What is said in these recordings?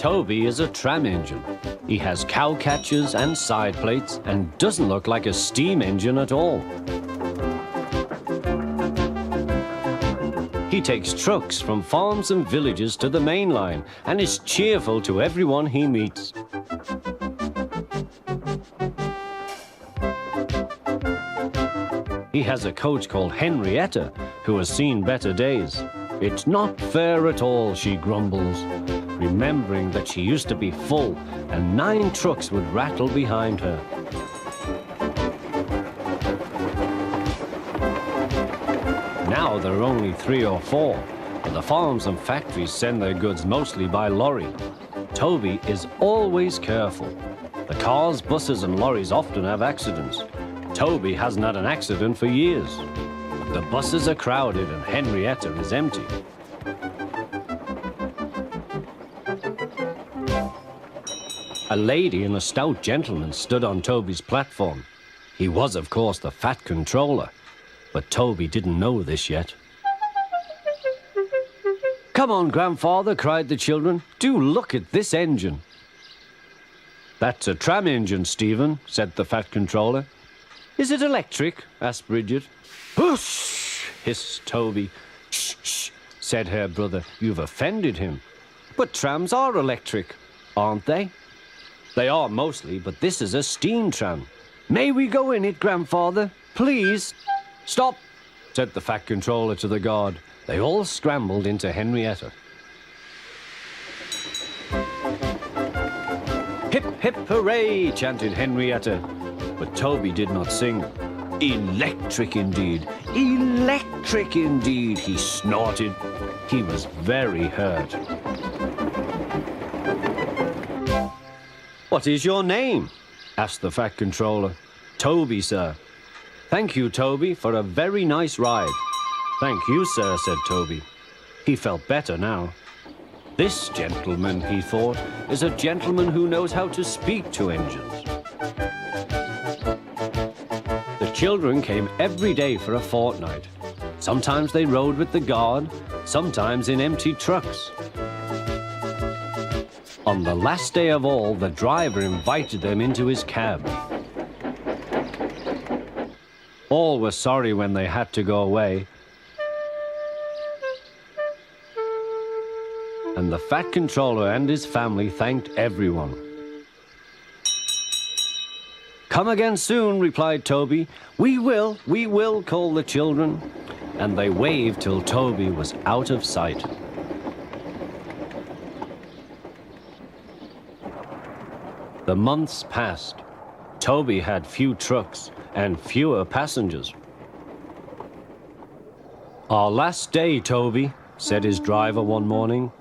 Toby is a tram engine. He has cow catchers and side plates and doesn't look like a steam engine at all. He takes trucks from farms and villages to the main line and is cheerful to everyone he meets. He has a coach called Henrietta, who has seen better days. It's not fair at all, she grumbles, remembering that she used to be full and 9 trucks would rattle behind her. Now there are only 3 or 4, and the farms and factories send their goods mostly by lorry. Toby is always careful. The cars, buses and lorries often have accidents. Toby hasn't had an accident for years. The buses are crowded and Henrietta is empty. A lady and a stout gentleman stood on Toby's platform. He was, of course, the Fat Controller, but Toby didn't know this yet. "Come on, Grandfather," cried the children. "Do look at this engine." "That's a tram engine, Stephen," said the Fat Controller. "Is it electric?" asked Bridget. "Whoosh!" hissed Toby. "Shh, shh," said her brother. "You've offended him." "But trams are electric, aren't they?" "They are mostly, but this is a steam tram." "May we go in it, Grandfather? Please?" "Stop," said the Fat Controller to the guard. They all scrambled into Henrietta. "Hip, hip, hooray!" chanted Henrietta. But Toby did not sing. "Electric indeed! Electric indeed!" he snorted. He was very hurt. "What is your name?" asked the Fat Controller. "Toby, sir." "Thank you, Toby, for a very nice ride." "Thank you, sir," said Toby. He felt better now. This gentleman, he thought, is a gentleman who knows how to speak to engines. The children came every day for a fortnight. Sometimes they rode with the guard, sometimes in empty trucks. On the last day of all, the driver invited them into his cab. All were sorry when they had to go away. And the Fat Controller and his family thanked everyone. "Come again soon," replied Toby. We will," called the children. And they waved till Toby was out of sight. The months passed. Toby had few trucks and fewer passengers. "Our last day, Toby," said his driver one morning.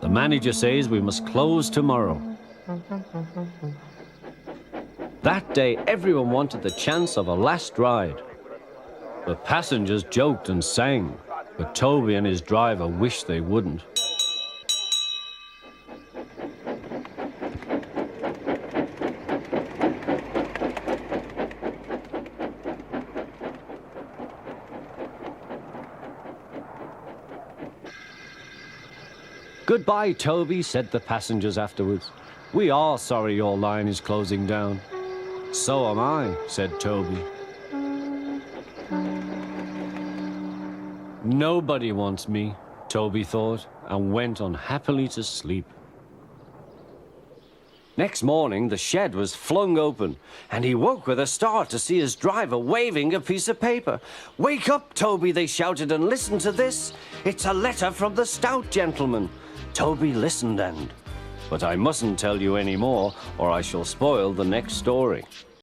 "The manager says we must close tomorrow." That day, everyone wanted the chance of a last ride. The passengers joked and sang, but Toby and his driver wished they wouldn't. "Goodbye, Toby," said the passengers afterwards. "We are sorry your line is closing down." "So am I," said Toby. Nobody wants me, Toby thought, and went unhappily to sleep. Next morning, the shed was flung open, and he woke with a start to see his driver waving a piece of paper. "Wake up, Toby," they shouted, "and listen to this. It's a letter from the stout gentleman." Toby listened but I mustn't tell you any more, or I shall spoil the next story.